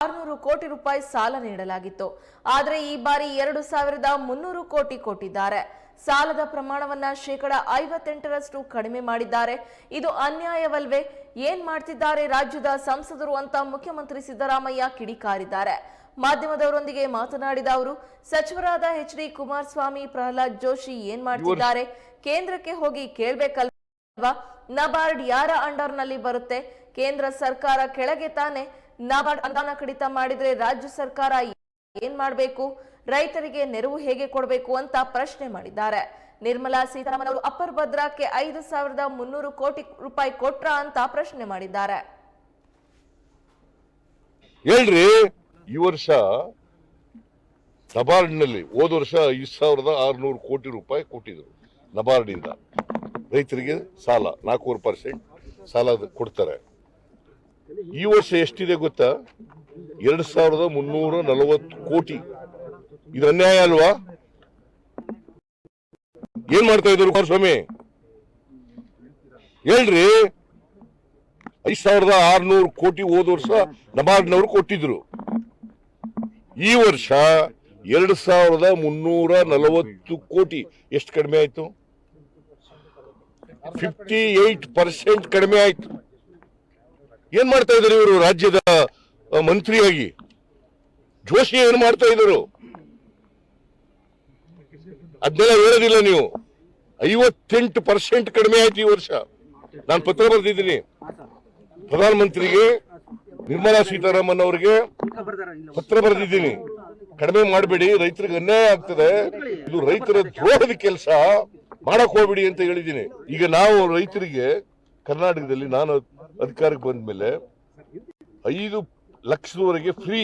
600 ಕೋಟಿ ರೂಪಾಯಿ ಸಾಲ ನೀಡಲಾಗಿತ್ತು. ಆದರೆ ಈ ಬಾರಿ 2300 ಕೋಟಿ ಕೊಟ್ಟಿದ್ದಾರೆ. ಸಾಲದ ಪ್ರಮಾಣವನ್ನ ಶೇಕಡ 58ರಷ್ಟು ಕಡಿಮೆ ಮಾಡಿದ್ದಾರೆ. ಇದು ಅನ್ಯಾಯವಲ್ವೇ? ಏನ್ ಮಾಡ್ತಿದ್ದಾರೆ ರಾಜ್ಯದ ಸಂಸದರು ಅಂತ ಮುಖ್ಯಮಂತ್ರಿ ಸಿದ್ದರಾಮಯ್ಯ ಕಿಡಿಕಾರಿದ್ದಾರೆ. ಮಾಧ್ಯಮದವರೊಂದಿಗೆ ಮಾತನಾಡಿದ ಅವರು, ಸಚಿವರಾದ ಎಚ್.ಡಿ. ಕುಮಾರಸ್ವಾಮಿ, ಪ್ರಹ್ಲಾದ್ ಜೋಶಿ ಏನ್ ಮಾಡ್ತಿದ್ದಾರೆ? ಕೇಂದ್ರಕ್ಕೆ ಹೋಗಿ ಕೇಳ್ಬೇಕಲ್ವಾ? ನಬಾರ್ಡ್ ಯಾರ ಅಂಡರ್ನಲ್ಲಿ ಬರುತ್ತೆ? ಕೇಂದ್ರ ಸರ್ಕಾರ ಕೆಳಗೆ ತಾನೆ. ನಬಾರ್ಡ್ ಅನುದಾನ ಕಡಿತ ಮಾಡಿದ್ರೆ ರಾಜ್ಯ ಸರ್ಕಾರ ಏನ್ ಮಾಡಬೇಕು? ರೈತರಿಗೆ ನೆರವು ಹೇಗೆ ಕೊಡಬೇಕು ಅಂತ ಪ್ರಶ್ನೆ ಮಾಡಿದ್ದಾರೆ. ನಿರ್ಮಲಾ ಸೀತಾರಾಮನ್ ಅವರು ಅಪ್ಪರ್ ಭದ್ರಾಕ್ಕೆ 5300 ಕೋಟಿ ರೂಪಾಯಿ ಕೊಟ್ರ ಅಂತ ಪ್ರಶ್ನೆ ಮಾಡಿದ್ದಾರೆ. ಹೇಳ್ರಿ, ಈ ವರ್ಷ ನಬಾರ್ಡ್ನಲ್ಲಿ ಹೋದ ವರ್ಷ 5600 ಕೋಟಿ ರೂಪಾಯಿ ಕೊಟ್ಟಿದ್ರು. ನಬಾರ್ಡಿಂದ ರೈತರಿಗೆ ಸಾಲ 4% ಸಾಲ ಕೊಡ್ತಾರೆ. ಈ ವರ್ಷ ಎಷ್ಟಿದೆ ಗೊತ್ತಾ? 2340 ಕೋಟಿ. ಇದು ಅನ್ಯಾಯ ಅಲ್ವಾ? ಏನ್ ಮಾಡ್ತಾ ಇದ್ರು ಕುಮಾರಸ್ವಾಮಿ? ಹೇಳ್ರಿ, 5600 ಕೋಟಿ ಹೋದ ವರ್ಷ ನಬಾರ್ಡ್ನವರು ಕೊಟ್ಟಿದ್ರು. ಈ ವರ್ಷ 2340 ಕೋಟಿ. ಎಷ್ಟು ಕಡಿಮೆ ಆಯ್ತು? 58% ಕಡಿಮೆ ಆಯ್ತು. ಏನ್ ಮಾಡ್ತಾ ಇದ್ರು ಇವರು ರಾಜ್ಯದ ಮಂತ್ರಿಯಾಗಿ? ಜೋಶಿ ಏನ್ ಮಾಡ್ತಾ ಇದ್ರು? ಅದನ್ನೆಲ್ಲ ಹೇಳೋದಿಲ್ಲ ನೀವು. 58% ಕಡಿಮೆ ಆಯ್ತು ಈ ವರ್ಷ. ನಾನು ಪತ್ರ ಬರೆದಿದ್ದೀನಿ ಪ್ರಧಾನಮಂತ್ರಿಗೆ, ನಿರ್ಮಲಾ ಸೀತಾರಾಮನ್ ಅವರಿಗೆ ಪತ್ರ ಬರೆದಿದ್ದೀನಿ. ಕಡಿಮೆ ಮಾಡಬೇಡಿ, ರೈತರಿಗೆ ಅನ್ಯಾಯ ಆಗ್ತದೆ, ಇದು ರೈತರ ದ್ರೋಹದ ಕೆಲಸ, ಮಾಡಕ್ ಹೋಗ್ಬಿಡಿ ಅಂತ ಹೇಳಿದ್ದೀನಿ. ಈಗ ನಾವು ರೈತರಿಗೆ ಕರ್ನಾಟಕದಲ್ಲಿ ನಾನು ಅಧಿಕಾರಕ್ಕೆ ಬಂದ ಮೇಲೆ 5 ಲಕ್ಷದವರೆಗೆ ಫ್ರೀ,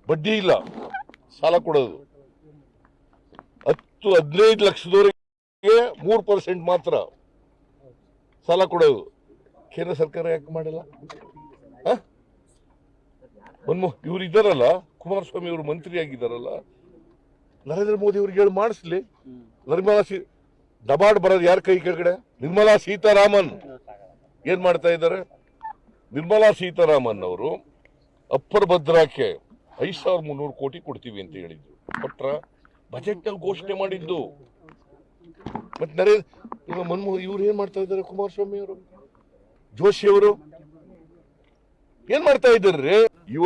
ಬಡ್ಡಿ ಇಲ್ಲ ಸಾಲ ಕೊಡೋದು. 10-15 ಲಕ್ಷದವರೆಗೆ 3% ಮಾತ್ರ ಸಾಲ ಕೊಡೋದು. ಕೇಂದ್ರ ಸರ್ಕಾರ ಯಾಕೆ ಮಾಡಲ್ಲ? ಇವ್ರು ಇದ್ದಾರಲ್ಲ, ಕುಮಾರಸ್ವಾಮಿ ಅವರು ಮಂತ್ರಿ ಆಗಿದ್ದಾರಲ್ಲ, ನರೇಂದ್ರ ಮೋದಿ ಅವ್ರಿಗೆ ಹೇಳಿ ಮಾಡಿಸ್ಲಿ. ನಬಾರ್ಡ್ ಬರೋದು ಯಾರ ಕೈ ಕೆಳಗಡೆ? ನಿರ್ಮಲಾ ಸೀತಾರಾಮನ್ ಏನ್ ಮಾಡ್ತಾ ಇದ್ದಾರೆ? ನಿರ್ಮಲಾ ಸೀತಾರಾಮನ್ ಅವರು ಅಪ್ಪರ್ ಭದ್ರಾಕ್ಕೆ 5300 ಕೋಟಿ ಕೊಡ್ತೀವಿ ಅಂತ ಹೇಳಿದ್ರು. ಕೊಟ್ರ? ಬಜೆಟ್ ನಲ್ಲಿ ಘೋಷಣೆ ಮಾಡಿದ್ದು. ಮತ್ತೆ ಇವ್ರು ಏನ್ ಮಾಡ್ತಾ ಇದ್ದಾರೆ? ಕುಮಾರಸ್ವಾಮಿ ಅವರು, ಜೋಶಿ ಅವರು ಏನ್ ಮಾಡ್ತಾ ಇದ್ದಾರೆ?